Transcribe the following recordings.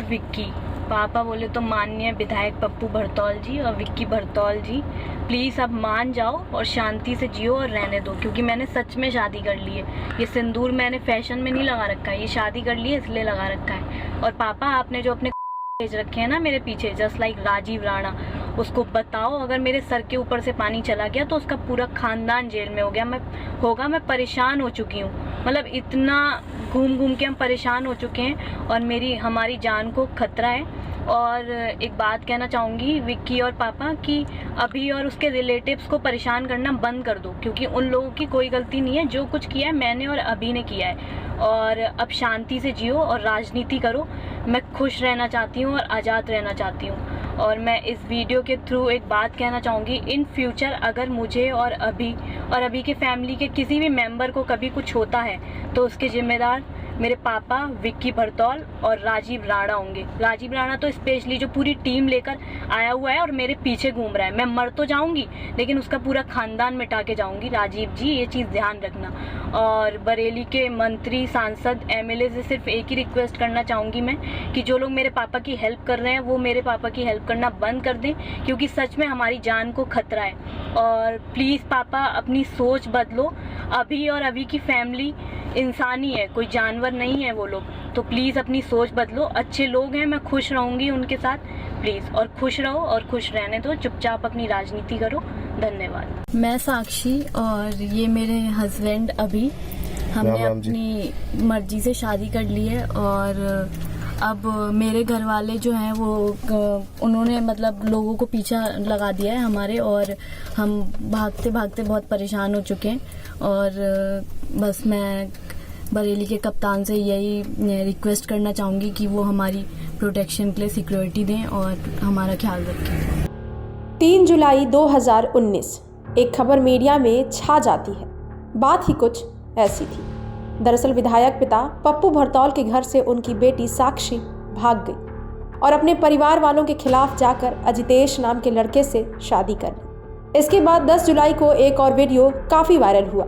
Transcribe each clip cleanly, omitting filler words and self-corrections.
विक्की, पापा बोले तो माननीय विधायक पप्पू भरतौल जी और विक्की भरतौल जी, प्लीज़ अब मान जाओ और शांति से जियो और रहने दो, क्योंकि मैंने सच में शादी कर ली है। ये सिंदूर मैंने फैशन में नहीं लगा रखा है, ये शादी कर ली है इसलिए लगा रखा है। और पापा आपने जो अपने भेज रखे हैं ना मेरे पीछे, जस्ट लाइक राजीव राणा, उसको बताओ अगर मेरे सर के ऊपर से पानी चला गया तो उसका पूरा खानदान जेल में मैं परेशान हो चुकी हूँ। मतलब इतना घूम घूम के हम परेशान हो चुके हैं और हमारी जान को खतरा है। और एक बात कहना चाहूँगी विक्की और पापा कि अभी और उसके रिलेटिव्स को परेशान करना बंद कर दो, क्योंकि उन लोगों की कोई गलती नहीं है। जो कुछ किया है मैंने और अभी ने किया है। और अब शांति से जियो और राजनीति करो। मैं खुश रहना चाहती हूँ और आज़ाद रहना चाहती हूँ। और मैं इस वीडियो के थ्रू एक बात कहना चाहूँगी, इन फ्यूचर अगर मुझे और अभी के फैमिली के किसी भी मेंबर को कभी कुछ होता है तो उसके जिम्मेदार मेरे पापा विक्की भरतौल और राजीव राणा होंगे। राजीव राणा तो स्पेशली जो पूरी टीम लेकर आया हुआ है और मेरे पीछे घूम रहा है। मैं मर तो जाऊंगी लेकिन उसका पूरा खानदान मिटा के जाऊंगी। राजीव जी ये चीज़ ध्यान रखना। और बरेली के मंत्री, सांसद, एमएलए से सिर्फ एक ही रिक्वेस्ट करना चाहूँगी मैं कि जो लोग मेरे पापा की हेल्प कर रहे हैं वो मेरे पापा की हेल्प करना बंद कर दें, क्योंकि सच में हमारी जान को खतरा है। और प्लीज़ पापा अपनी सोच बदलो। अभी की फैमिली इंसानी है, कोई जानवर नहीं है वो लोग। तो प्लीज़ अपनी सोच बदलो। अच्छे लोग हैं, मैं खुश रहूँगी उनके साथ। प्लीज़ और खुश रहो और खुश रहने दो। चुपचाप अपनी राजनीति करो। धन्यवाद। मैं साक्षी और ये मेरे हस्बैंड अभी, हमने अपनी मर्जी से शादी कर ली है। और अब मेरे घर वाले जो हैं वो उन्होंने मतलब लोगों को पीछा लगा दिया है हमारे, और हम भागते भागते बहुत परेशान हो चुके हैं। और बस मैं बरेली के कप्तान से यही रिक्वेस्ट करना चाहूँगी कि वो हमारी प्रोटेक्शन के लिए सिक्योरिटी दें और हमारा ख्याल रखें। 3 जुलाई 2019 एक खबर मीडिया में छा जाती है। बात ही कुछ ऐसी थी। दरअसल विधायक पिता पप्पू भरतौल के घर से उनकी बेटी साक्षी भाग गई और अपने परिवार वालों के खिलाफ जाकर अजितेश नाम के लड़के से शादी कर ली। इसके बाद 10 जुलाई को एक और वीडियो काफ़ी वायरल हुआ,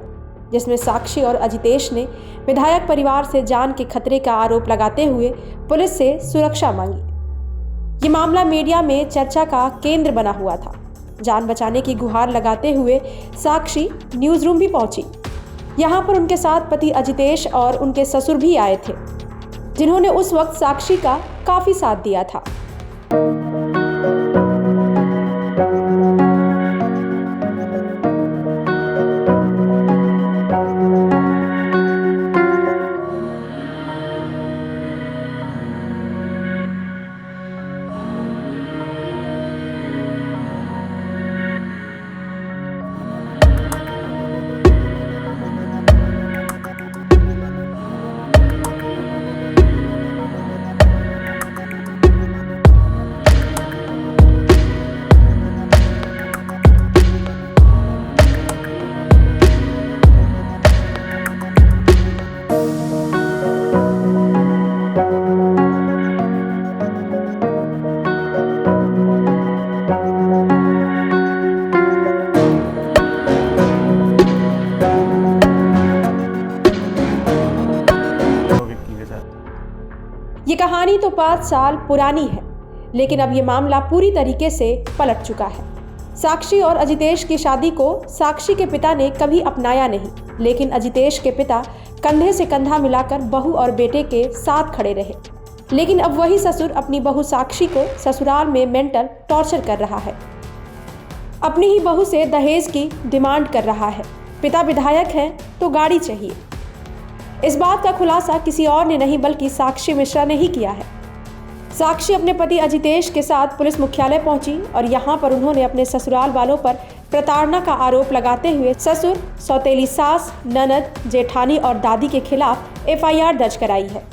जिसमें साक्षी और अजितेश ने विधायक परिवार से जान के खतरे का आरोप लगाते हुए पुलिस से सुरक्षा मांगी। ये मामला मीडिया में चर्चा का केंद्र बना हुआ था। जान बचाने की गुहार लगाते हुए साक्षी न्यूज़ रूम भी पहुंची। यहाँ पर उनके साथ पति अजितेश और उनके ससुर भी आए थे, जिन्होंने उस वक्त साक्षी का काफ़ी साथ दिया था। ये कहानी तो 5 साल पुरानी है, लेकिन अब ये मामला पूरी तरीके से पलट चुका है। साक्षी और अजितेश की शादी को साक्षी के पिता ने कभी अपनाया नहीं, लेकिन अजितेश के पिता कंधे से कंधा मिलाकर बहू और बेटे के साथ खड़े रहे। लेकिन अब वही ससुर अपनी बहू साक्षी को ससुराल में मेंटल टॉर्चर कर रहा है। अपनी ही बहू से दहेज की डिमांड कर रहा है। पिता विधायक हैं तो गाड़ी चाहिए। इस बात का खुलासा किसी और ने नहीं बल्कि साक्षी मिश्रा ने ही किया है। साक्षी अपने पति अजितेश के साथ पुलिस मुख्यालय पहुंची और यहां पर उन्होंने अपने ससुराल वालों पर प्रताड़ना का आरोप लगाते हुए ससुर, सौतेली सास, ननद, जेठानी और दादी के खिलाफ एफआईआर दर्ज कराई है।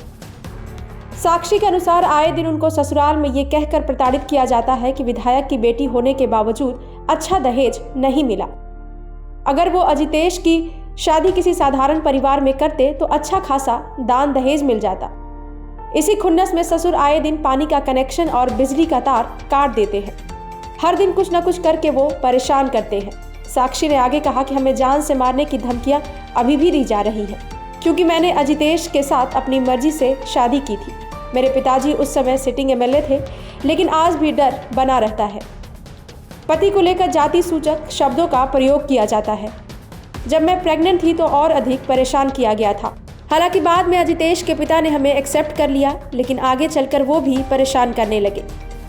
साक्षी के अनुसार आए दिन उनको ससुराल में ये कहकर प्रताड़ित किया जाता है कि विधायक की बेटी होने के बावजूद अच्छा दहेज नहीं मिला। अगर वो अजितेश की शादी किसी साधारण परिवार में करते तो अच्छा खासा दान दहेज मिल जाता। इसी खुन्नस में ससुर आए दिन पानी का कनेक्शन और बिजली का तार काट देते हैं। हर दिन कुछ न कुछ करके वो परेशान करते हैं। साक्षी ने आगे कहा कि हमें जान से मारने की धमकियां अभी भी दी जा रही हैं, क्योंकि मैंने अजितेश के साथ अपनी मर्जी से शादी की थी। मेरे पिताजी उस समय सिटिंग एमएलए थे, लेकिन आज भी डर बना रहता है। पति को लेकर जाति सूचक शब्दों का प्रयोग किया जाता है। जब मैं प्रेग्नेंट थी तो और अधिक परेशान किया गया था। हालांकि बाद में अजितेश के पिता ने हमें एक्सेप्ट कर लिया, लेकिन आगे चलकर वो भी परेशान करने लगे,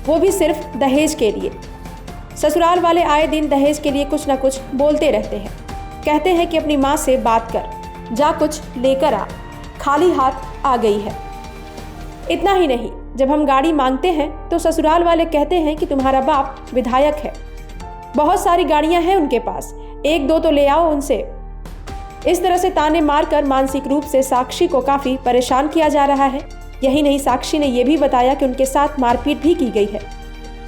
वो भी सिर्फ दहेज के लिए। ससुराल वाले आए दिन दहेज के लिए कुछ ना कुछ बोलते रहते हैं। कहते हैं कि अपनी माँ से बात कर, जा कुछ लेकर आ, खाली हाथ आ गई है। इतना ही नहीं, जब हम गाड़ी मांगते हैं तो ससुराल वाले कहते हैं कि तुम्हारा बाप विधायक है, बहुत सारी गाड़ियां हैं उनके पास, एक दो तो ले आओ उनसे। इस तरह से ताने मारकर मानसिक रूप से साक्षी को काफी परेशान किया जा रहा है। यही नहीं, साक्षी ने यह भी बताया कि उनके साथ मारपीट भी की गई है।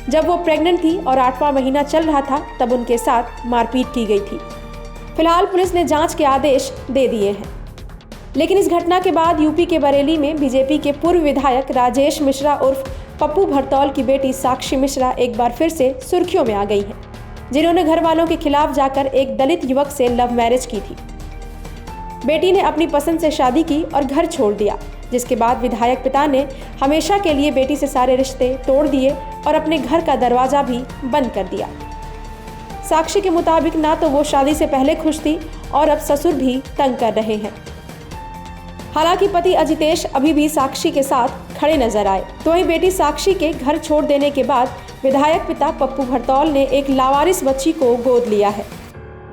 जब वो प्रेग्नेंट थी और 8वां महीना चल रहा था तब उनके साथ मारपीट की गई थी। फिलहाल पुलिस ने जांच के आदेश दे दिए हैं। लेकिन इस घटना के बाद यूपी के बरेली में बीजेपी के पूर्व विधायक राजेश मिश्रा उर्फ पप्पू भरतौल की बेटी साक्षी मिश्रा एक बार फिर से सुर्खियों में आ गई हैं, जिन्होंने घर वालों के खिलाफ जाकर एक दलित युवक से लव मैरिज की थी। बेटी ने अपनी पसंद से शादी की और घर छोड़ दिया, जिसके बाद विधायक पिता ने हमेशा के लिए बेटी से सारे रिश्ते तोड़ दिए और अपने घर का दरवाजा भी बंद कर दिया। साक्षी के मुताबिक ना तो वो शादी से पहले खुश थी और अब ससुर भी तंग कर रहे हैं। हालांकि पति अजितेश अभी भी साक्षी के साथ खड़े नजर आए, तो वहीं बेटी साक्षी के घर छोड़ देने के बाद विधायक पिता पप्पू भरतौल ने एक लावारिस बच्ची को गोद लिया है,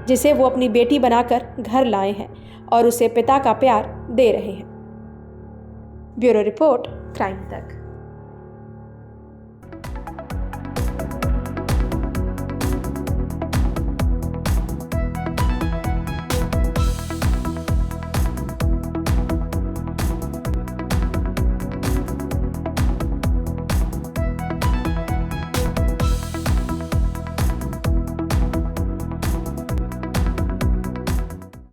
जिसे वो अपनी बेटी बनाकर घर लाए हैं और उसे पिता का प्यार दे रहे हैं। ब्यूरो रिपोर्ट, क्राइम तक।